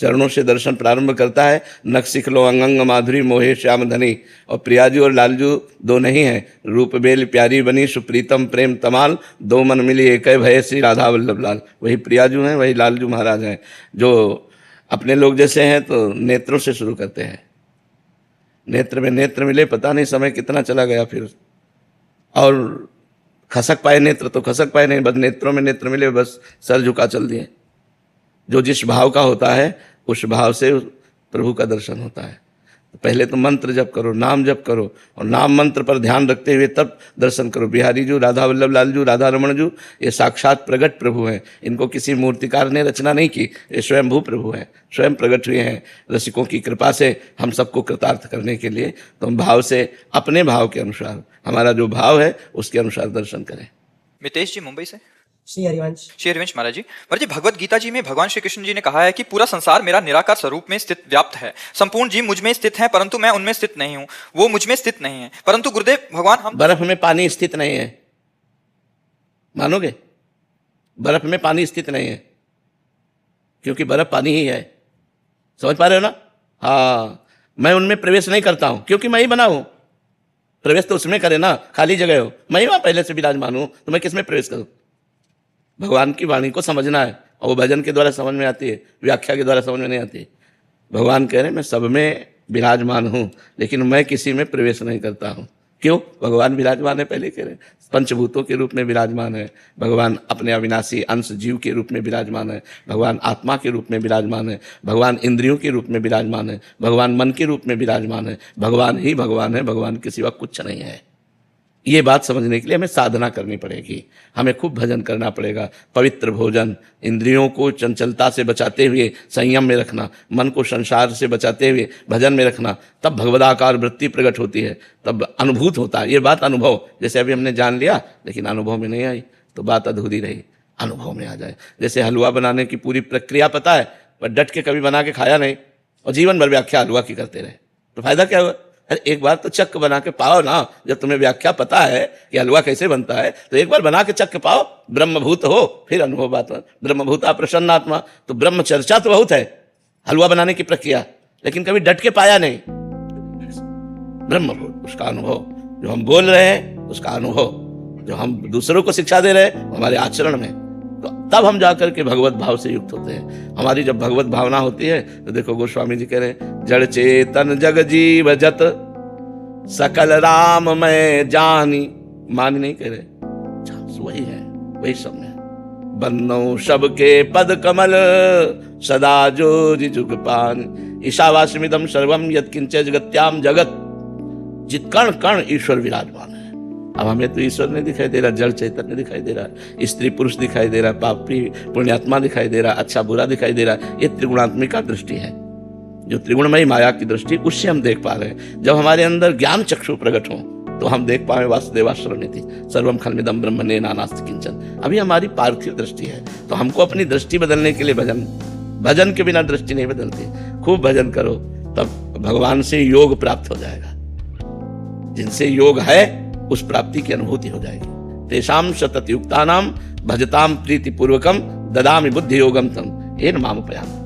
चरणों से दर्शन प्रारंभ करता है। नख सिखलो अंगंग माधुरी मोहे श्याम धनी। और प्रियाजू और लालजू दो नहीं हैं, रूप बेल प्यारी बनी सुप्रीतम प्रेम तमाल, दो मन मिली एक भय श्री राधा वल्लभ लाल। वही प्रियाजू हैं, वही लालजू महाराज हैं। जो अपने लोग जैसे हैं तो नेत्रों से शुरू करते हैं, नेत्र में नेत्र मिले, पता नहीं समय कितना चला गया, फिर और खसक पाए नेत्र तो खसक पाए नहीं, बस नेत्रों में नेत्र मिले, बस सर झुका चल दिए। जो जिस भाव का होता है उस भाव से प्रभु का दर्शन होता है। तो पहले तो मंत्र जप करो, नाम जप करो, और नाम मंत्र पर ध्यान रखते हुए तब दर्शन करो। बिहारी जू, राधा वल्लभ लाल जू, राधा रमण जू, ये साक्षात प्रगट प्रभु हैं। इनको किसी मूर्तिकार ने रचना नहीं की, ये स्वयंभू प्रभु हैं, स्वयं प्रकट हुए हैं रसिकों की कृपा से हम सबको कृतार्थ करने के लिए। तो हम भाव से, अपने भाव के अनुसार, हमारा जो भाव है उसके अनुसार दर्शन करें। मितेश जी मुंबई से। श्री हरिवंश। श्री हरिवंश महाराज जी, भगवत गीता जी में भगवान श्री कृष्ण जी ने कहा है कि पूरा संसार मेरा निराकार स्वरूप में स्थित व्याप्त है। संपूर्ण जीव मुझ में स्थित है, परंतु मैं उनमें स्थित नहीं हूं। वो मुझ में स्थित नहीं है। परंतु गुरुदेव भगवान, हम बर्फ में पानी स्थित नहीं है, मानोगे? बर्फ में पानी स्थित नहीं है, क्योंकि बर्फ पानी ही है। समझ पा रहे हो ना? हाँ, मैं उनमें प्रवेश नहीं करता हूं, क्योंकि मैं ही बना हूं। प्रवेश तो उसमें करे ना, खाली जगह हो, मैं ही वहां पहले से विराजमान हूं, तो मैं किसमें प्रवेश करूं? भगवान की वाणी को समझना है, और वो भजन के द्वारा समझ में आती है, व्याख्या के द्वारा समझ में नहीं आती। भगवान कह रहे हैं मैं सब में विराजमान हूं, लेकिन मैं किसी में प्रवेश नहीं करता हूं। क्यों? भगवान विराजमान है, पहले कह रहे हैं, पंचभूतों के रूप में विराजमान है भगवान, अपने अविनाशी अंश जीव के रूप में विराजमान है भगवान, आत्मा के रूप में विराजमान है भगवान, इंद्रियों के रूप में विराजमान है भगवान, मन के रूप में विराजमान है भगवान ही भगवान है, भगवान के सिवा कुछ नहीं है। ये बात समझने के लिए हमें साधना करनी पड़ेगी, हमें खूब भजन करना पड़ेगा, पवित्र भोजन, इंद्रियों को चंचलता से बचाते हुए संयम में रखना, मन को संसार से बचाते हुए भजन में रखना, तब भगवदाकार वृत्ति प्रकट होती है, तब अनुभूत होता है। ये बात अनुभव, जैसे अभी हमने जान लिया लेकिन अनुभव में नहीं आई तो बात अधूरी रही, अनुभव में आ जाए। जैसे हलवा बनाने की पूरी प्रक्रिया पता है, पर डट के कभी बना के खाया नहीं और जीवन भर व्याख्या हलवा की करते रहे, तो फायदा क्या हुआ? अरे एक बार तो चक्क बना के पाओ ना। जब तुम्हें व्याख्या पता है कि हलवा कैसे बनता है तो एक बार बना के चक्क पाओ, ब्रह्मभूत हो, फिर अनुभव बात। ब्रह्मभूता प्रसन्नात्मा, तो ब्रह्म चर्चा तो बहुत है हलवा बनाने की प्रक्रिया, लेकिन कभी डट के पाया नहीं। ब्रह्मभूत उसका अनुभव, जो हम बोल रहे हैं उसका अनुभव, जो हम दूसरों को शिक्षा दे रहे हैं हमारे आचरण में, तो तब हम जाकर के भगवत भाव से युक्त होते हैं। हमारी जब भगवत भावना होती है तो देखो गोस्वामी जी कह रहे हैं, जड़ चेतन जग जीव जत सकल राम मैं जानी। मान नहीं कह रहे, वही है, वही सब है। बन्नो सबके पद कमल सदा जो जुग पान, ईशावास्यमिदं सर्वम यत्किंच जगत्याम जगत। जित कण कण ईश्वर विराजमान है। अब हमें तो ईश्वर नहीं दिखाई दे रहा, जड़ चैतन्य दिखाई दे रहा, स्त्री पुरुष दिखाई दे रहा, पापी पुण्यात्मा दिखाई दे रहा, अच्छा बुरा दिखाई दे रहा। ये त्रिगुणात्मिका दृष्टि है, जो त्रिगुणमयी माया की दृष्टि, उससे हम देख पा रहे हैं। जब हमारे अंदर ज्ञान चक्षु प्रकट हो तो हम देख पाए वासुदेवाश्रमेति सर्वम खल्मिदं ब्रह्मणे नानास्ति किंचन। अभी हमारी पार्थिव दृष्टि है, तो हमको अपनी दृष्टि बदलने के लिए भजन के बिना दृष्टि नहीं बदलती। खूब भजन करो, तब भगवान से योग प्राप्त हो जाएगा। जिनसे योग है उस प्राप्ति की अनुभूति हो जाएगी। तेषाम सतत युक्तानाम भजताम प्रीति पूर्वकम ददामि बुद्धि योगम तम हे मामुपयामते।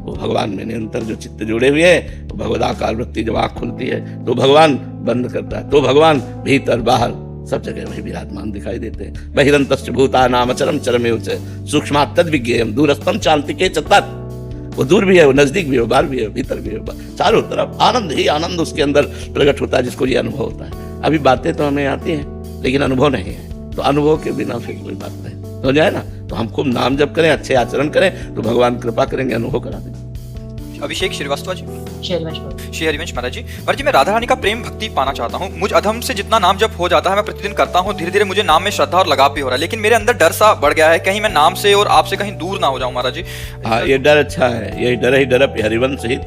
वो भगवान में निरंतर जो चित्त जुड़े हुए है, तो भगवदाकार वृत्ति जब आँख खुलती है तो भगवान बंद करता है, तो भगवान भीतर बाहर सब जगह वही विराजमान दिखाई देते हैं। बहिरंतश्च भूतानाम अचरम चरमेव च सूक्ष्मात् तद्विज्ञेयम् दूरस्थं चान्तिके च तत्। वो दूर भी है, वो नजदीक भी है, बाहर भी है, भीतर भी है, चारों तरफ आनंद ही आनंद उसके अंदर प्रकट होता है, जिसको ये अनुभव होता है। अभी बातें तो हमें आती हैं लेकिन अनुभव नहीं है, तो अनुभव के बिना फिर कोई बात नहीं हो जाए ना। तो हम खूब नाम जप करें, अच्छे आचरण करें, तो भगवान कृपा करेंगे, अनुभव करा देंगे। अभिषेक श्रीवास्तव जी। श्री हरिवंश महाराज जी, मैं राधा रानी का प्रेम भक्ति पाना चाहता हूँ। मुझ अधम से जितना नाम जप हो जाता है मैं प्रतिदिन करता हूँ, धीरे धीरे मुझे नाम में श्रद्धा और लगाव भी हो रहा है, लेकिन मेरे अंदर डर सा बढ़ गया है, कहीं मैं नाम से और आपसे कहीं दूर ना हो जाऊं महाराज जी। हाँ, ये डर अच्छा है। यही डर ही डरप हरिवंश सहित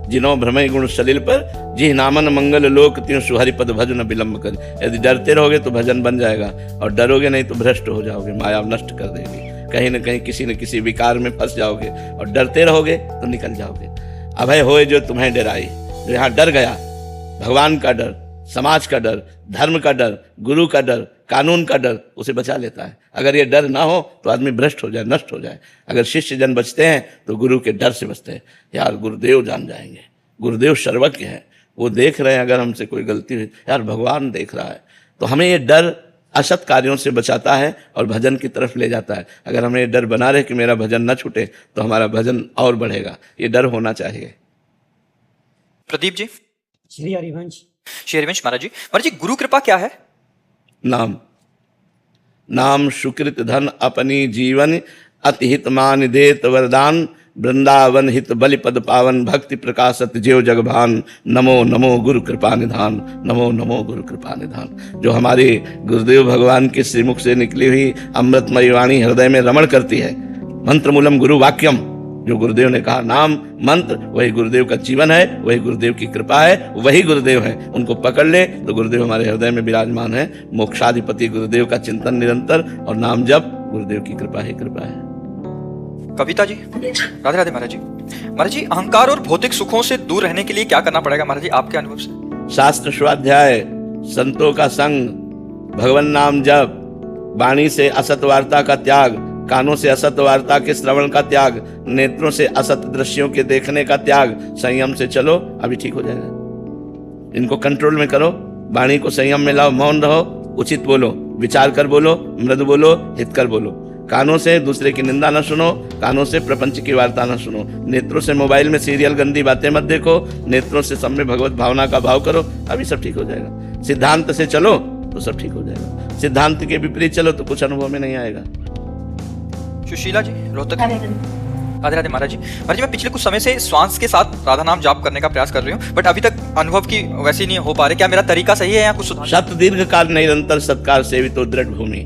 जिनो भ्रमय गुण सलिल पर जी नामन मंगल लोक त्यों सुहरिपद भजन विलंब कर। यदि डरते रहोगे तो भजन बन जाएगा, और डरोगे नहीं तो भ्रष्ट हो जाओगे, माया नष्ट कर देगी, कहीं न कहीं किसी न किसी विकार में फंस जाओगे, और डरते रहोगे तो निकल जाओगे। अभय होए जो तुम्हें डराई, जो यहाँ डर गया, भगवान का डर, समाज का डर, धर्म का डर, गुरु का डर, तो निकल जाओगे। अभय होए जो तुम्हें डराई, जो यहाँ डर गया, भगवान का डर, समाज का डर, धर्म का डर, गुरु का डर, तो निकल जाओगे। अभय होए जो तुम्हें डराई, जो यहाँ डर गया, भगवान का डर, समाज का डर, धर्म का डर, गुरु का डर, कानून का डर उसे बचा लेता है। अगर ये डर ना हो तो आदमी भ्रष्ट हो जाए, नष्ट हो जाए। अगर शिष्य जन बचते हैं तो गुरु के डर से बचते हैं। यार गुरुदेव जान जाएंगे, गुरुदेव सर्वज्ञ हैं, वो देख रहे हैं अगर हमसे कोई गलती हुई, यार भगवान देख रहा है। तो हमें ये डर असत कार्यों से बचाता है और भजन की तरफ ले जाता है। अगर हमें ये डर बना रहे कि मेरा भजन न छूटे तो हमारा भजन और बढ़ेगा, ये डर होना चाहिए। प्रदीप जी। श्री हरिवंश। श्री हरिवंश महाराज जी, गुरु कृपा क्या है? नाम, नाम सुकृत धन अपनी जीवन, अतिहित मान देत वरदान, वृंदावन हित बलि पद पावन, भक्ति प्रकाशत ज्यो जगभान, नमो नमो गुरु कृपा निधान, नमो नमो गुरु कृपा निधान। जो हमारी गुरुदेव भगवान के श्रीमुख से निकली हुई अमृतमयी वाणी हृदय में रमण करती है। मंत्र मूलम गुरु वाक्यम, जो गुरुदेव ने कहा नाम मंत्र, वही गुरुदेव का जीवन है, वही गुरुदेव की कृपा है, वही गुरुदेव है। उनको पकड़ ले तो गुरुदेव हमारे हृदय में विराजमान है। मोक्षाधिपति गुरुदेव का चिंतन निरंतर और नाम जप, गुरुदेव की कृपा ही कृपा है। कविता जी। राधे राधे महाराज जी। महाराज जी, अहंकार और भौतिक सुखों से दूर रहने के लिए क्या करना पड़ेगा महाराज जी, आपके अनुभव से? शास्त्र स्वाध्याय, संतों का संग, भगवान नाम जप, वाणी से असत वार्ता का त्याग, कानों से असत वार्ता के श्रवण का त्याग, नेत्रों से असत दृश्यों के देखने का त्याग। संयम से चलो, अभी ठीक हो जाएगा। इनको कंट्रोल में करो, वाणी को संयम में लाओ, मौन रहो, उचित बोलो, विचार कर बोलो, मृदु बोलो, हितकर बोलो। कानों से दूसरे की निंदा न सुनो, कानों से प्रपंच की वार्ता न सुनो। नेत्रों से मोबाइल में सीरियल गंदी बातें मत देखो, नेत्रों से सब में भगवत भावना का भाव करो, अभी सब ठीक हो जाएगा। सिद्धांत से चलो तो सब ठीक हो जाएगा, सिद्धांत के विपरीत चलो तो कुछ अनुभव में नहीं आएगा। सुशीला जी, रोहतक। राधे राधे महाराज जी। महाराज जी, मैं पिछले कुछ समय से श्वास के साथ राधा नाम जाप करने का प्रयास कर रही हूँ, बट अभी तक अनुभव की वैसे नहीं हो पा रहे। क्या मेरा तरीका सही है या कुछ सुधार? सत्य दीर्घ काल निरंतर सत्कार सेवित तो दृढ़ भूमि,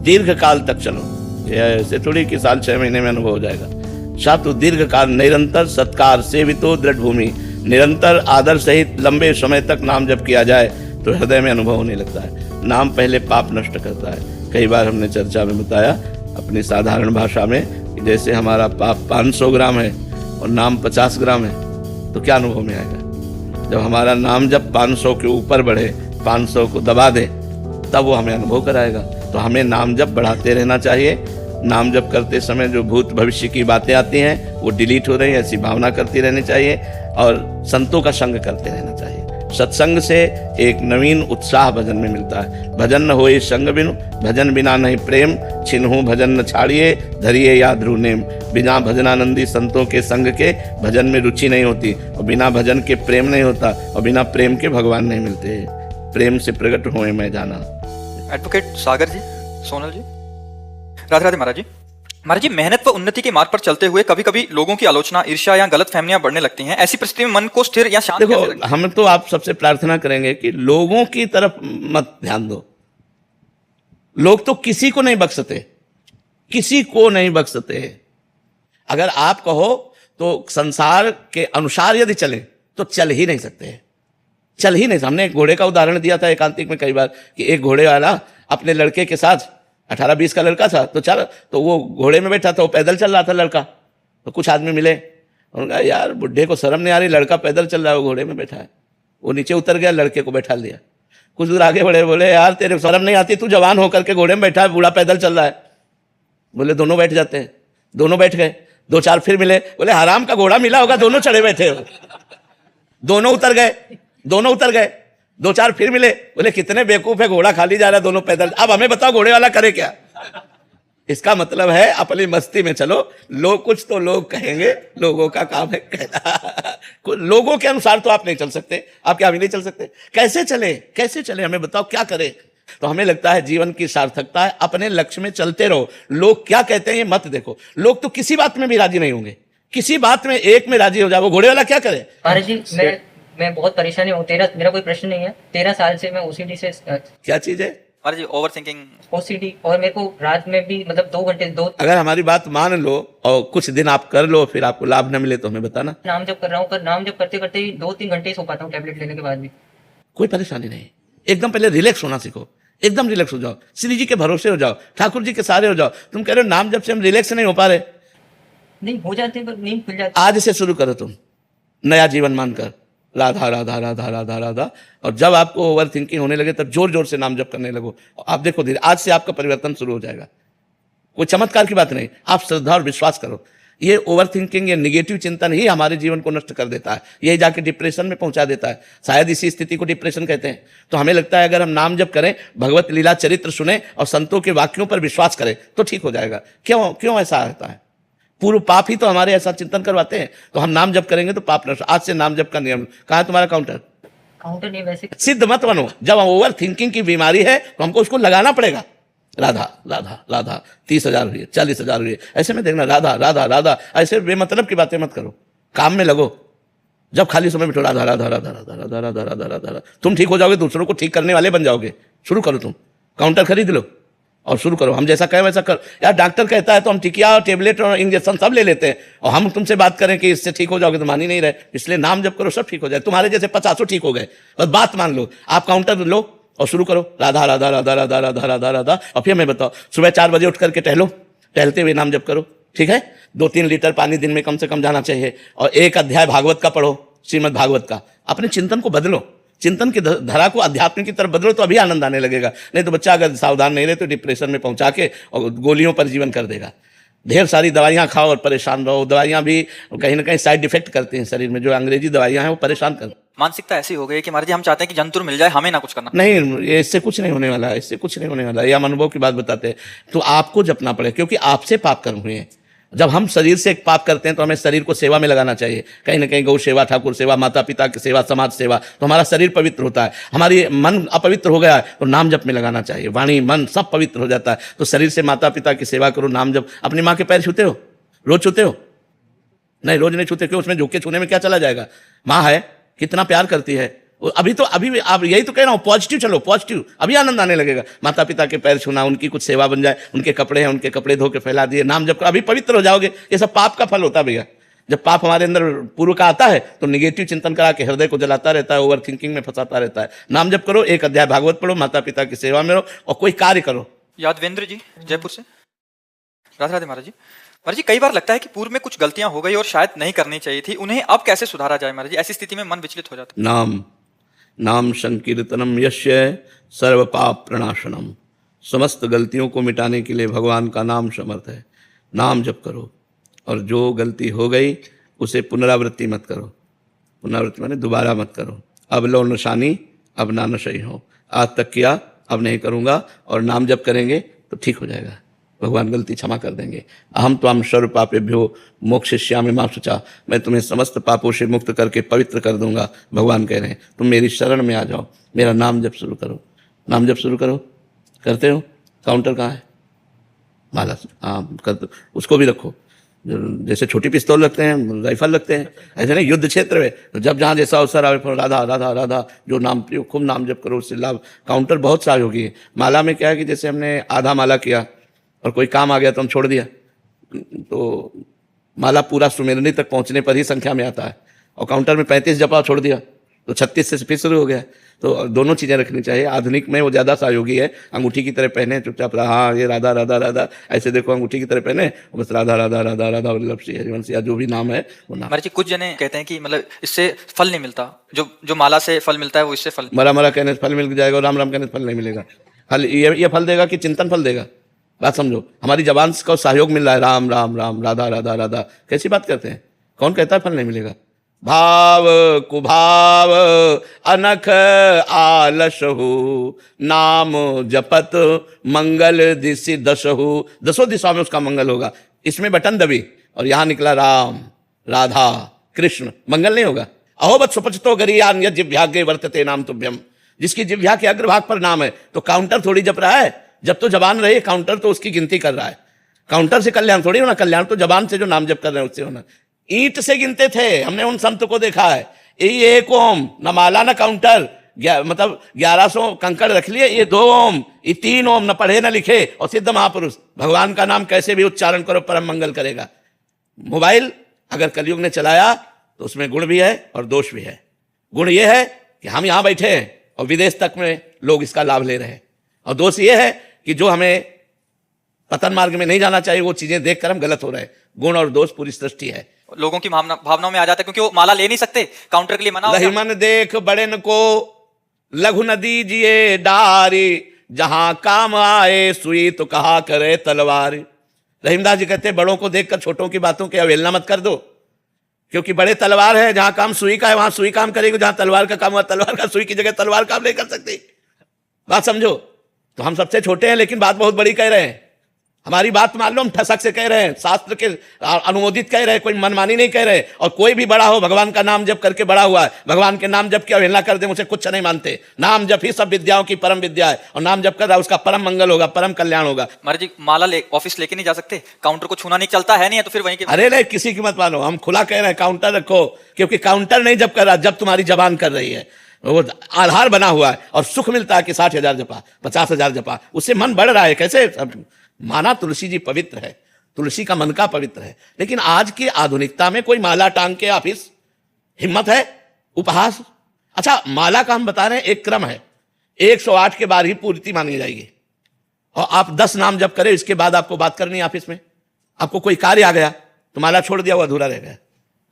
दीर्घ काल तक चलो, ऐसे थोड़ी कि साल 6 महीने में अनुभव हो जाएगा। सत्य दीर्घ काल निरंतर सत्कार सेवितो दृढ़ भूमि, निरंतर आदर सहित लंबे समय तक नाम जप किया जाए तो हृदय में अनुभव होने लगता है। नाम पहले पाप नष्ट करता है। कई बार हमने चर्चा में बताया अपनी साधारण भाषा में कि जैसे हमारा पाप 500 ग्राम है और नाम 50 ग्राम है, तो क्या अनुभव में आएगा? जब हमारा नाम जब 500 के ऊपर बढ़े, 500 को दबा दे, तब वो हमें अनुभव कराएगा। तो हमें नाम जप बढ़ाते रहना चाहिए। नाम जप करते समय जो भूत भविष्य की बातें आती हैं वो डिलीट हो रही हैं, ऐसी भावना करती रहनी चाहिए और संतों का संग करते रहना चाहिए। सत्संग से एक नवीन उत्साह भजन में मिलता है। भजन न होए संग बिनु, भजन बिना नहीं प्रेम, छिन्हु भजन न छाड़िए, धरिए या ध्रुव नेम। बिना भजनानंदी संतों के संग के भजन में रुचि नहीं होती, और बिना भजन के प्रेम नहीं होता, और बिना प्रेम के भगवान नहीं मिलते। प्रेम से प्रकट होए मैं जाना। एडवोकेट सागर जी, सोनल जी। राधे राधे महाराज जी। महाराज जी, मेहनत व उन्नति के मार्ग पर चलते हुए कभी कभी लोगों की आलोचना, ईर्ष्या या गलत फहमियां बढ़ने लगती हैं। ऐसी परिस्थिति में मन को स्थिर या शांत कैसे रखें? देखो, हम तो आप सबसे प्रार्थना करेंगे कि लोगों की तरफ मत ध्यान दो। लोग तो किसी को नहीं बख्शते, किसी को नहीं बख्शते। अगर आप कहो तो संसार के अनुसार यदि चले तो चल ही नहीं सकते, चल ही नहीं। हमने एक घोड़े का उदाहरण दिया था एकांतिक में कई बार कि एक घोड़े वाला अपने लड़के के साथ, 18-20 का लड़का था, तो वो घोड़े में बैठा था, वो पैदल चल रहा था लड़का। तो कुछ आदमी मिले, उन्होंने कहा यार बुढ़े को शर्म नहीं आ रही, लड़का पैदल चल रहा है, वो घोड़े में बैठा है। वो नीचे उतर गया, लड़के को बैठा लिया। कुछ दूर आगे बढ़े, बोले यार तेरे शर्म नहीं आती, तू जवान होकर के घोड़े में बैठा है, बूढ़ा पैदल चल रहा है। बोले दोनों बैठ जाते हैं। दोनों बैठ गए। 2-4 फिर मिले, बोले हराम का घोड़ा मिला होगा, दोनों चढ़े बैठे हो। दोनों उतर गए, दोनों उतर गए। 2-4 फिर मिले, बोले कितने बेवकूफ है, घोड़ा खाली जा रहा है, दोनों पैदल। अब हमें बताओ घोड़े वाला करे क्या? इसका मतलब है अपनी मस्ती में चलो, लोग कुछ तो लोग कहेंगे, लोगों का काम है कहना। लोगों के अनुसार तो आप नहीं चल सकते, आप क्या भी नहीं चल सकते। कैसे चले, कैसे चले, हमें बताओ क्या करें? तो हमें लगता है जीवन की सार्थकता है अपने लक्ष्य में चलते रहो। लोग क्या कहते हैं ये मत देखो। लोग तो किसी बात में भी राजी नहीं होंगे, किसी बात में एक में राजी हो जाए। वो घोड़े वाला क्या करे? महाराज जी, मैं बहुत परेशानी हूँ। मेरा कोई प्रश्न नहीं है। 13 साल से मैं ओसीडी से। क्या चीज है? महाराज जी, ओवर थिंकिंग, ओसीडी। और मेरे को रात में भी मतलब 2 घंटे अगर हमारी बात मान लो और कुछ दिन आप कर लो, फिर आपको लाभ न मिले तो हमें बताना। नाम जब कर रहा हूँ, पर नाम जब करते करते 2-3 घंटे ही सो पाता हूँ टैबलेट लेने के बाद भी। कोई परेशानी नहीं। एकदम पहले रिलैक्स होना सीखो, एकदम रिलैक्स हो जाओ, श्री जी के भरोसे हो जाओ, ठाकुर जी के सहारे हो जाओ। तुम कह रहे हो नाम जब से हम रिलैक्स नहीं हो पा रहे। नहीं हो जाते, पर नींद खुल जाती। आज से शुरू करो, तुम नया जीवन मानकर राधा राधा राधा राधा राधा। और जब आपको ओवर थिंकिंग होने लगे तब जोर जोर से नाम जप करने लगो। आप देखो धीरे, आज से आपका परिवर्तन शुरू हो जाएगा। कोई चमत्कार की बात नहीं, आप श्रद्धा और विश्वास करो। ये ओवर थिंकिंग, ये निगेटिव चिंतन ही हमारे जीवन को नष्ट कर देता है, यही जाके डिप्रेशन में पहुंचा देता है। शायद इसी स्थिति को डिप्रेशन कहते हैं। तो हमें लगता है अगर हम नाम जप करें, भगवत लीला चरित्र सुने और संतों के वाक्यों पर विश्वास करें तो ठीक हो जाएगा। क्यों क्यों ऐसा होता है? पूर्व पाप ही तो हमारे ऐसा चिंतन करवाते हैं। तो हम नाम जप करेंगे तो पाप नष्ट। आज से नाम जप का नियम। कहाँ है तुम्हारा काउंटर? काउंटर नहीं, वैसे सिद्ध मत बनो। जब ओवर थिंकिंग की बीमारी है तो हमको उसको लगाना पड़ेगा। राधा राधा राधा, 30,000 हुई, 40,000 हुई, ऐसे में देखना राधा राधा राधा। ऐसे बेमतलब की बातें मत करो, काम में लगो। जब खाली समय में राधा राधा राधा राधा राधा राधा राधा राधा, तुम ठीक हो जाओगे, दूसरों को ठीक करने वाले बन जाओगे। शुरू करो, तुम काउंटर खरीद लो और शुरू करो। हम जैसा कहें वैसा करो। यार डॉक्टर कहता है तो हम टिकिया और टेबलेट और इंजेक्शन सब ले लेते हैं, और हम तुमसे बात करें कि इससे ठीक हो जाओगे तो मान ही नहीं रहे। इसलिए नाम जप करो, सब ठीक हो जाए। तुम्हारे जैसे 50 ठीक हो गए, बस बात मान लो। आप काउंटर लो और शुरू करो, राधा राधा राधा राधा राधा राधा राधा। और फिर मैं बताओ, सुबह 4 बजे उठ करके टहलो, टहलते हुए नाम जप करो, ठीक है। 2-3 लीटर पानी दिन में कम से कम जाना चाहिए। और 1 अध्याय भागवत का पढ़ो, श्रीमद् भागवत का। अपने चिंतन को बदलो, चिंतन की धारा को अध्यात्म की तरफ बदलो, तो अभी आनंद आने लगेगा। नहीं तो बच्चा अगर सावधान नहीं रहे तो डिप्रेशन में पहुंचा के और गोलियों पर जीवन कर देगा। ढेर सारी दवाइयाँ खाओ और परेशान रहो। दवाइयाँ भी कहीं ना कहीं साइड इफेक्ट करती हैं शरीर में। जो अंग्रेजी दवाइयाँ हैं वो परेशान कर। मानसिकता ऐसी हो गई कि महाराज जी हम चाहते हैं कि जंतुर मिल जाए, हमें ना कुछ करना। नहीं, ये इससे कुछ नहीं होने वाला है, इससे कुछ नहीं होने वाला है। ये हम अनुभव की बात बताते हैं। तो आपको जपना पड़े, क्योंकि आपसे पाप कर्म हुए हैं। जब हम शरीर से एक पाप करते हैं तो हमें शरीर को सेवा में लगाना चाहिए। कहीं ना कहीं गौ सेवा, ठाकुर सेवा, माता पिता की सेवा, समाज सेवा, तो हमारा शरीर पवित्र होता है। हमारी मन अपवित्र हो गया है तो नाम जप में लगाना चाहिए। वाणी मन सब पवित्र हो जाता है। तो शरीर से माता पिता की सेवा करो, नाम जप। अपनी माँ के पैर छूते हो? रोज छूते हो? नहीं, रोज नहीं छूते। क्यों? उसमें झुक के छूने में क्या चला जाएगा? माँ है, कितना प्यार करती है। अभी आप यही तो कह रहा हूँ, पॉजिटिव चलो, पॉजिटिव। अभी आनंद आने लगेगा। माता पिता के पैर छूना, उनकी कुछ सेवा बन जाए। उनके कपड़े हैं, उनके कपड़े धो के फैला दिए, नाम जब अभी पवित्र हो जाओगे। ये सब पाप का फल होता है भैया। जब पाप हमारे अंदर पूर्व का आता है तो निगेटिव चिंतन करा के हृदय को जलाता रहता है, ओवर थिंकिंग में फंसाता रहता है। नाम जप करो, 1 अध्याय भागवत पढ़ो, माता पिता की सेवा में रहो और कोई कार्य करो। यादवेंद्र जी जयपुर से। राधे राधे महाराज जी। महाराज जी, कई बार लगता है कि पूर्व में कुछ गलतियां हो गई और शायद नहीं करनी चाहिए थी, उन्हें अब कैसे सुधारा जाए महाराज जी? ऐसी स्थिति में मन विचलित हो जाता है। नाम संकीर्तनम यस्य सर्व पाप प्रणाशनम। समस्त गलतियों को मिटाने के लिए भगवान का नाम समर्थ है। नाम जप करो और जो गलती हो गई उसे पुनरावृत्ति मत करो। पुनरावृत्ति माने दोबारा मत करो। अब लो नशानी, अब ना नशई हो। आज तक किया, अब नहीं करूँगा। और नाम जप करेंगे तो ठीक हो जाएगा। भगवान गलती क्षमा कर देंगे। अहम त्वाम सर्व पापेभ्यो मोक्षयिष्यामि मा शुचा। मैं तुम्हें समस्त पापों से मुक्त करके पवित्र कर दूंगा। भगवान कह रहे हैं तुम मेरी शरण में आ जाओ, मेरा नाम जप शुरू करो। नाम जप शुरू करो। करते हो? काउंटर कहाँ है? माला। हाँ, कर दो। उसको भी रखो। जैसे छोटी पिस्तौल रखते हैं, राइफल रखते हैं, ऐसे नहीं युद्ध क्षेत्र में। तो जब जहाँ जैसा अवसर आवे, राधा राधा राधा जो नाम प्रियो, खूब नाम जप करो, उससे लाभ। काउंटर बहुत सहयोगी है। माला में क्या है कि जैसे हमने आधा माला किया और कोई काम आ गया तो हम छोड़ दिया, तो माला पूरा सुमेरनी तक पहुंचने पर ही संख्या में आता है। और काउंटर में 35 जपा छोड़ दिया तो 36 से फिर शुरू हो गया। तो दोनों चीज़ें रखनी चाहिए। आधुनिक में वो ज़्यादा सहयोगी है। अंगूठी की तरह पहने, चुपचाप रहा। हाँ, ये राधा राधा राधा ऐसे देखो, अंगूठी की तरह पहने, बस राधा राधा राधा राधा वल्लभ श्री हरिवंश या जो भी नाम है वो नाम। महाराज जी, कुछ जने कहते हैं कि मतलब इससे फल नहीं मिलता, जो माला से फल मिलता है वो इससे फल। मरा मरा कहने से फल मिल जाएगा और राम राम कहने से फल नहीं मिलेगा। फल ये फल देगा कि चिंतन फल देगा? बात समझो। हमारी जबान का सहयोग मिल रहा है, राम राम राम, राधा राधा राधा। कैसी बात करते हैं? कौन कहता है फल नहीं मिलेगा? भाव कुभाव अनख आलसहु, नाम जपत मंगल दिशि दशहु। 10 दिशाओं में उसका मंगल होगा। इसमें बटन दबी और यहां निकला राम राधा कृष्ण, मंगल नहीं होगा। अहोबत सुपचतो गरियान यद जिह्वाग्रे वर्तते नाम तुभ्यम। जिसकी जिह्वा के अग्रभाग पर नाम है तो काउंटर थोड़ी जप रहा है। जब तो जबान रहे, काउंटर तो उसकी गिनती कर रहा है। काउंटर से कल्याण थोड़ी होना। कल्याण तो जबान से जो नाम जप कर रहे हैं उससे होना। ईंट से गिनते थे, हमने उन संत को देखा है। ये 1 ओम, न माला न काउंटर, मतलब 1100 कंकड़ रख लिए, ये 2 ओम, ये 3 ओम, न पढ़े न लिखे और सिद्ध महापुरुष। भगवान का नाम कैसे भी उच्चारण करो, परम मंगल करेगा। मोबाइल अगर कलयुग ने चलाया तो उसमें गुण भी है और दोष भी है। गुण ये है कि हम यहाँ बैठे हैं और विदेश तक में लोग इसका लाभ ले रहे हैं, और दोष ये है कि जो हमें पतन मार्ग में नहीं जाना चाहिए वो चीजें देखकर हम गलत हो रहे हैं। गुण और दोष पूरी सृष्टि है। लोगों की भावनाओं में आ जाता है, क्योंकि वो माला ले नहीं सकते, काउंटर के लिए मना होगा। रहीमन देख बड़न को लघु न दीजिए डारी, जहां काम आए सुई तो कहा करे तलवार। रहीमदास जी कहते हैं बड़ों को देखकर छोटों की बातों की अवहेलना मत कर दो, क्योंकि बड़े तलवार है, जहां काम सुई का है वहां सुई काम करेगी, जहां तलवार का काम हुआ तलवार का, सुई की जगह तलवार काम नहीं कर सकती। बात समझो। तो हम सबसे छोटे हैं लेकिन बात बहुत बड़ी कह रहे हैं। हमारी बात मान लो, हम ठसक से कह रहे हैं, शास्त्र के अनुमोदित कह रहे हैं, कोई मनमानी नहीं कह रहे। और कोई भी बड़ा हो, भगवान का नाम जप करके बड़ा हुआ है, भगवान के नाम जप की अवहेलना कर दे, मुझे कुछ नहीं मानते। नाम जप ही सब विद्याओं की परम विद्या है, और नाम जप कर रहा है उसका परम मंगल होगा, परम कल्याण होगा। महाराज जी माला ऑफिस लेके नहीं जा सकते, काउंटर को छूना नहीं चलता है, नहीं है तो फिर वहीं के। अरे नहीं, किसी की मत मानो, हम खुला कह रहे हैं काउंटर रखो, क्योंकि काउंटर नहीं जब कर रहा, जब तुम्हारी जबान कर रही है, वो आधार बना हुआ है। और सुख मिलता है कि 60,000 जपा, 50,000 जपा, उससे मन बढ़ रहा है। कैसे माना तुलसी जी पवित्र है, तुलसी का मन का पवित्र है, लेकिन आज की आधुनिकता में कोई माला टांग के ऑफिस, हिम्मत है? उपहास। अच्छा, माला का हम बता रहे हैं एक क्रम है, 108 के बाद ही पूर्ति मानी जाएगी, और आप 10 नाम जप करें, इसके बाद आपको बात करनी है ऑफिस में। आपको कोई कार्य आ गया तो माला छोड़ दिया, वो अधूरा रह गया।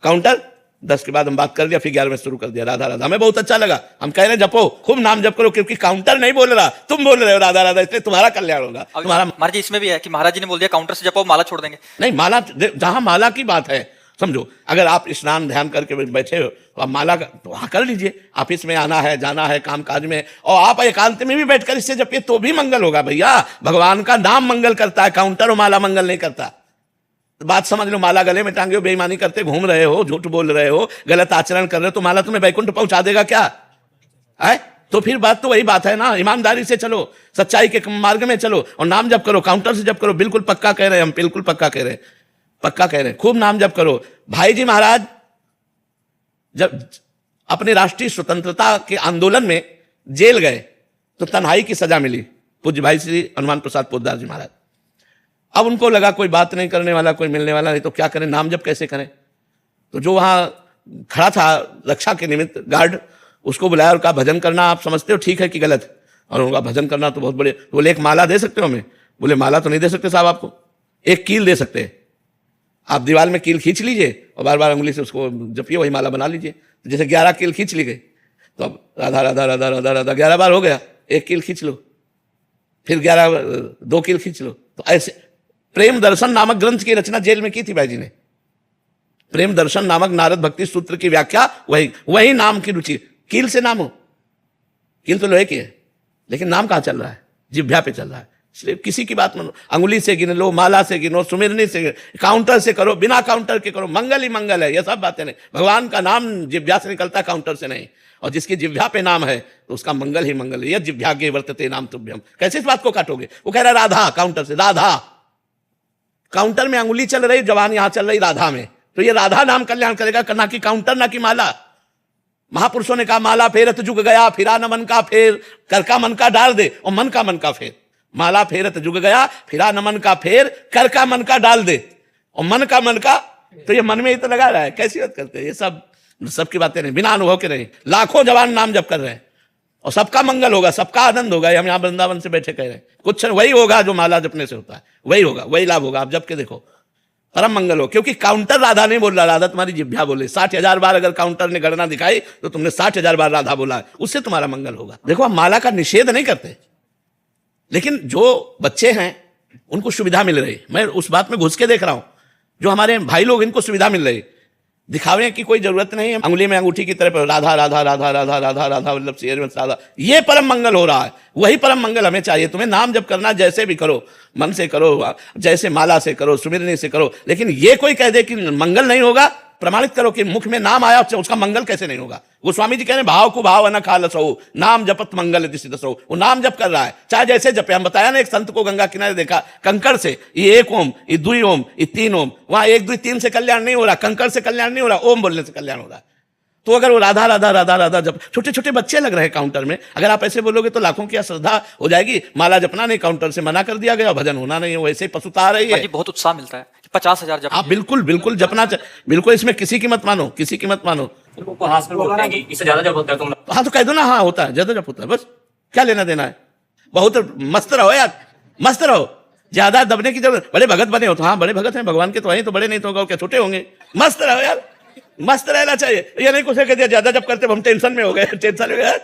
काउंटर 10 के बाद हम बात कर दिया, फिर 11 में शुरू कर दिया राधा राधा। हमें बहुत अच्छा लगा, हम कह रहे हैं जपो, खूब नाम जप करो, क्योंकि काउंटर नहीं बोल रहा, तुम बोल रहे हो राधा राधा, इसलिए तुम्हारा कल्याण होगा। तुम्हारा महाराज जी इसमें भी है कि महाराज जी ने बोल दिया काउंटर से जपो, माला छोड़ देंगे। नहीं, माला जहां माला की बात है, समझो, अगर आप स्नान ध्यान करके बैठे हो तो आप माला तो वहां कर लीजिए। ऑफिस में आना है, जाना है, काम काज में, और आप एकांत में भी बैठकर इससे जपिए तो भी मंगल होगा। भैया भगवान का नाम मंगल करता है, काउंटर और माला मंगल नहीं करता। बात समझ लो, माला गले में टांगे हो, बेईमानी करते घूम रहे हो, झूठ बोल रहे हो, गलत आचरण कर रहे हो, तो माला तुम्हें वैकुंठ पहुंचा देगा क्या है? तो फिर बात तो वही बात है ना, ईमानदारी से चलो, सच्चाई के मार्ग में चलो, और नाम जप करो, काउंटर से जप करो। बिल्कुल पक्का कह रहे हैं हम, बिल्कुल पक्का कह रहे हैं, पक्का कह रहे हैं, खूब नाम जप करो। भाई जी महाराज जब अपने राष्ट्रीय स्वतंत्रता के आंदोलन में जेल गए तो तन्हाई की सजा मिली, पूज्य भाई श्री हनुमान प्रसाद पोद्दार जी महाराज। अब उनको लगा कोई बात नहीं करने वाला, कोई मिलने वाला नहीं, तो क्या करें, नाम जप कैसे करें? तो जो वहां खड़ा था रक्षा के निमित्त गार्ड, उसको बुलाया और कहा भजन करना आप समझते हो ठीक है कि गलत? और उनका भजन करना तो बहुत बड़े, तो बोले एक माला दे सकते हो हमें? बोले माला तो नहीं दे सकते साहब, आपको एक कील दे सकते हैं, आप दीवार में कील खींच लीजिए और बार बार उंगली से उसको जपिए, वही माला बना लीजिए। तो जैसे 11 कील खींच ली गई, तो अब राधा राधा राधा राधा राधा 11 बार हो गया, एक कील खींच लो, फिर 2 कील खींच लो। तो ऐसे प्रेम दर्शन नामक ग्रंथ की रचना जेल में की थी भाई जी ने। प्रेम दर्शन नामक नारद भक्ति सूत्र की व्याख्या वही नाम की रुचि। कील से नाम हो, कील तो लोहे की है, लेकिन नाम कहां चल रहा है? जिह्वा पे चल रहा है। इसलिए किसी की बात मानो, अंगुली से गिन लो, माला से गिनो, सुमिरनी से, काउंटर से करो, बिना काउंटर के करो, मंगल ही मंगल है। ये सब बातें नहीं, भगवान का नाम जिह्वा से निकलता, काउंटर से नहीं। और जिसकी जिह्वा पे नाम है तो उसका मंगल ही मंगल है। यह जिह्वागे वर्तते नाम तुभ्यम। कैसे इस बात को काटोगे? वो कह रहा राधा, काउंटर से राधा, काउंटर में अंगुली चल रही, जवान यहां चल रही राधा में, तो ये राधा नाम कल्याण करेगा, ना कि काउंटर, ना कि माला। महापुरुषों ने कहा माला फेरत जुग गया, फिरा न मन का फेर, कर का मन का डाल दे, और मन का मन का फेर। माला फेरत जुग गया, फिरा न मन का फेर, कर का मन का डाल दे, और मन का, तो ये मन में ही तो लगा रहा है। कैसी बात करते हैं? ये सबकी बातें नहीं, बिना अनुभव के नहीं। लाखों जवान नाम जप कर रहे हैं, और सबका मंगल होगा, सबका आनंद होगा। हम यहाँ वृंदावन से बैठे कह रहे हैं, कुछ वही होगा जो माला जपने से होता है, वही होगा, वही लाभ होगा। आप जप के देखो, परम मंगल हो। क्योंकि काउंटर राधा नहीं बोल रहा, राधा तुम्हारी जिह्वा बोले। 60,000 बार अगर काउंटर ने गणना दिखाई तो तुमने 60,000 बार राधा बोला है, उससे तुम्हारा मंगल होगा। देखो, हम माला का निषेध नहीं करते, लेकिन जो बच्चे हैं उनको सुविधा मिल रही, मैं उस बात में घुस के देख रहा हूं। जो हमारे भाई लोग, इनको सुविधा मिल रही, दिखावे की कोई जरूरत नहीं है। अंगुली में अंगूठी की तरफ राधा राधा राधा राधा राधा राधा वल्लभ श्री हरिवंश राधा, ये परम मंगल हो रहा है। वही परम मंगल हमें चाहिए। तुम्हें नाम जप करना जैसे भी करो, मन से करो, जैसे माला से करो, सुमिरनी से करो, लेकिन ये कोई कह दे कि मंगल नहीं होगा, प्रमाणित करो कि मुख में नाम आया, उसका मंगल कैसे नहीं होगा? गोस्वामी जी कह रहे हैं भाव को भाव न खाल सो, नाम जपत मंगल दिसित सो। वो नाम जप कर रहा है, चाहे जैसे जपे। हम बताया ना, एक संत को गंगा किनारे देखा, कंकड़ से, ये 1 ओम, ये 2 ओम, ये 3 ओम, वहां 1 2 3 से कल्याण नहीं हो रहा, कंकड़ से कल्याण नहीं हो रहा, ओम बोलने से कल्याण हो रहा है। तो अगर वो राधा राधा राधा राधा जब छोटे छोटे बच्चे लग रहे हैं काउंटर में, अगर आप ऐसे बोलोगे तो लाखों की श्रद्धा हो जाएगी। माला जपना नहीं, काउंटर से मना कर दिया गया, भजन होना नहीं है, वैसे ही पशुता आ रही है। बहुत उत्साह मिलता है, 50,000 जप। आप बिल्कुल बिल्कुल जपना, बिल्कुल, इसमें किसी की मत मानो, किसी की मत मानो। उपहास में बोलते हैं कि इससे ज्यादा जब होता है तुम। हाँ तो कह दो ना, हाँ होता है, ज्यादा जप होता है, बस क्या लेना देना है। बहुत मस्त रहो यार, मस्त रहो, ज्यादा दबने की जरूरत। बड़े भगत बने हो तो हाँ बड़े भगत हैं भगवान के, तो वहीं तो बड़े, नहीं तो क्या छोटे होंगे। मस्त रहो यार, मस्त रहना चाहिए। ये नहीं कुछ कह दिया ज्यादा जब करते हम टेंशन में हो गए, टेंशन हो गया,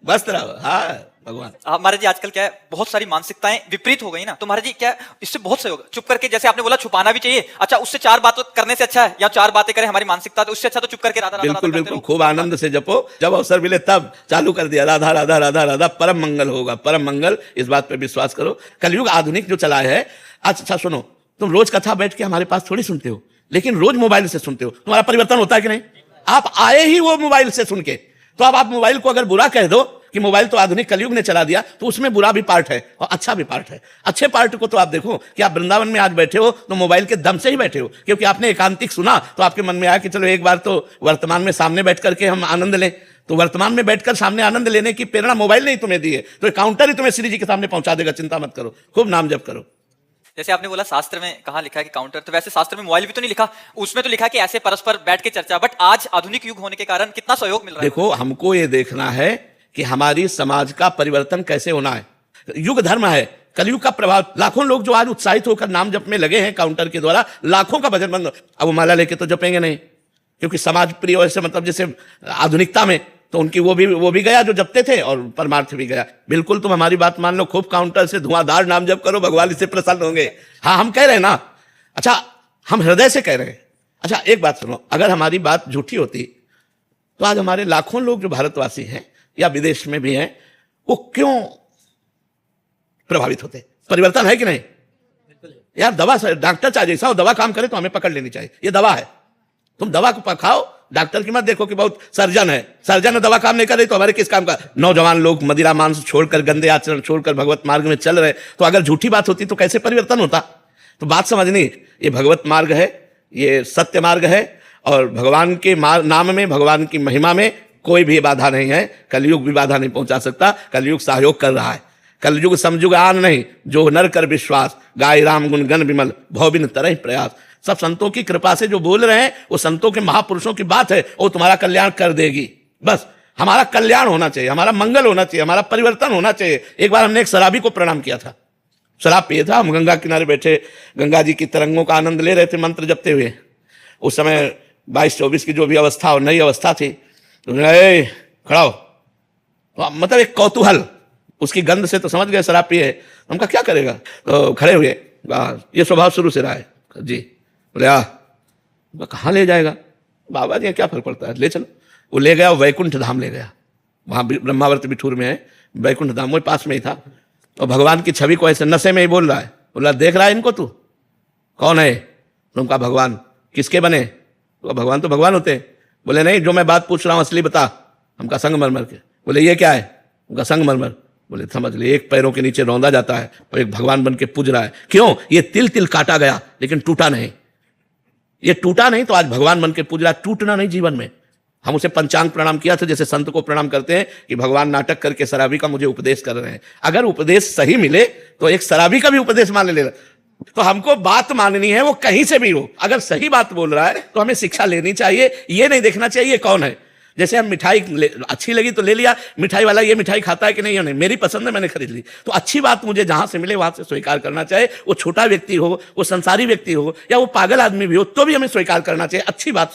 मस्त रहो। हाँ भगवान। महाराज जी आजकल क्या है, बहुत सारी मानसिकताएं विपरीत हो गई ना, तो महाराज जी क्या है, इससे बहुत सहयोग, चुप करके, जैसे आपने बोला छुपाना भी चाहिए, अच्छा उससे 4 बात करने से अच्छा है, या 4 बातें करें हमारी मानसिकता, तो उससे अच्छा तो चुप करके राधा राधा बिल्कुल राधा बिल्कुल, खूब आनंद से जपो, जब अवसर मिले तब चालू कर दिया राधा राधा राधा राधा, परम मंगल होगा, परम मंगल। इस बात पे विश्वास करो। कलयुग आधुनिक जो चला है। अच्छा सुनो, तुम रोज कथा बैठ के हमारे पास थोड़ी सुनते हो, लेकिन रोज मोबाइल से सुनते हो, तुम्हारा परिवर्तन होता है कि नहीं? आप आए ही वो मोबाइल से सुन के, तो अब आप मोबाइल को अगर बुरा कह दो कि मोबाइल तो आधुनिक कलयुग ने चला दिया, तो उसमें बुरा भी पार्ट है और अच्छा भी पार्ट है। अच्छे पार्ट को तो आप देखो कि आप वृंदावन में आज बैठे हो तो मोबाइल के दम से ही बैठे हो, क्योंकि आपने एकांतिक सुना तो आपके मन में आया कि चलो एक बार तो वर्तमान में सामने बैठ करके हम आनंद लें। तो वर्तमान में बैठकर सामने आनंद लेने की प्रेरणा मोबाइल ने ही तुम्हें दी है, तो काउंटर ही तुम्हें श्री जी के सामने पहुंचा देगा, चिंता मत करो, खूब नाम जप करो। जैसे आपने बोला शास्त्र में कहाँ लिखा है कि काउंटर, तो वैसे शास्त्र में मोबाइल भी तो नहीं लिखा, उसमें तो लिखा कि ऐसे परस्पर बैठ के चर्चा, बट आज आधुनिक युग होने के कारण कितना सहयोग मिल रहा है। देखो, हमको ये देखना है कि हमारी समाज का परिवर्तन कैसे होना है। युग धर्म है, कलयुग का प्रभाव, लाखों लोग जो आज उत्साहित होकर नाम जप में लगे हैं काउंटर के द्वारा, लाखों का भजन बंद। अब वो माला लेके तो जपेंगे नहीं, क्योंकि समाज प्रिय वैसे, मतलब जैसे आधुनिकता में तो उनकी वो भी गया जो जपते थे, और परमार्थ भी गया। बिल्कुल तुम हमारी बात मान लो, खूब काउंटर से धुआंधार नाम जप करो, भगवान इससे प्रसन्न होंगे। हाँ हम कह रहे हैं ना, अच्छा हम हृदय से कह रहे हैं। अच्छा एक बात सुनो, अगर हमारी बात झूठी होती तो आज हमारे लाखों लोग जो भारतवासी हैं या विदेश में भी हैं, वो क्यों प्रभावित होते? परिवर्तन है कि नहीं यार? दवा से डॉक्टर चाहे जैसा हो, दवा काम करे तो हमें पकड़ लेनी चाहिए, ये दवा है। तुम दवा को खाओ, डॉक्टर की मत देखो कि बहुत सर्जन है, सर्जन दवा काम नहीं कर रही तो हमारे किस काम का? नौजवान लोग मदिरा मांस छोड़कर, गंदे आचरण छोड़कर भगवत मार्ग में चल रहे, तो अगर झूठी बात होती तो कैसे परिवर्तन होता? तो बात समझनी, ये भगवत मार्ग है, ये सत्य मार्ग है, और भगवान के नाम में, भगवान की महिमा में कोई भी बाधा नहीं है। कलयुग भी बाधा नहीं पहुंचा सकता, कलयुग सहयोग कर रहा है। कलयुग समयुग आन नहीं, जो नर कर विश्वास, गाय राम गुण गण विमल, भवबिन तरह प्रयास। सब संतों की कृपा से जो बोल रहे हैं वो संतों के महापुरुषों की बात है, वो तुम्हारा कल्याण कर देगी। बस हमारा कल्याण होना चाहिए, हमारा मंगल होना चाहिए, हमारा परिवर्तन होना चाहिए। एक बार हमने एक शराबी को प्रणाम किया था, शराब पिए था, हम गंगा किनारे बैठे गंगा जी की तरंगों का आनंद ले रहे थे मंत्र जपते हुए। उस समय 22-24 की जो भी अवस्था और नई अवस्था थी, तो खड़ा हो, तो मतलब एक कौतूहल, उसकी गंध से तो समझ गए शराब पिए। हम कहा क्या करेगा, तो खड़े हुए, ये स्वभाव शुरू से रहा है जी। बोले कहाँ ले जाएगा बाबा जी, क्या फर्क पड़ता है, ले चलो। वो ले गया, वैकुंठ धाम ले गया, वहाँ ब्रह्मावर्त बिठूर में है वैकुंठ धाम, वही पास में ही था। और भगवान की छवि को ऐसे नशे में ही बोल रहा है। बोला देख रहा है इनको तू, कौन है? तुमका भगवान। किसके बने? तो भगवान तो भगवान होते हैं। बोले नहीं, जो मैं बात पूछ रहा हूँ असली बता। हमका संगमरमर के। बोले ये क्या है? उनका संगमरमर। बोले समझ ले, एक पैरों के नीचे रौंदा जाता है और एक भगवान बन के पूज रहा है। क्यों? ये तिल तिल काटा गया लेकिन टूटा नहीं, ये टूटा नहीं तो आज भगवान बन के पूज रहा है। टूटना नहीं जीवन में। हम उसे पंचांग प्रणाम किया था, जैसे संत को प्रणाम करते हैं कि भगवान नाटक करके शराबी का मुझे उपदेश कर रहे हैं। अगर उपदेश सही मिले तो एक शराबी का भी उपदेश मान ले। तो हमको बात माननी है, वो कहीं से भी हो। अगर सही बात बोल रहा है तो हमें शिक्षा लेनी चाहिए, ये नहीं देखना चाहिए कौन है। जैसे हम मिठाई अच्छी लगी तो ले लिया, मिठाई वाला ये मिठाई खाता है कि नहीं, नहीं मेरी पसंद है मैंने खरीद ली। तो अच्छी बात मुझे जहां से मिले वहां से स्वीकार करना चाहिए। वो छोटा व्यक्ति हो, वो संसारी व्यक्ति हो, या वो पागल आदमी भी हो, तो भी हमें स्वीकार करना चाहिए अच्छी बात।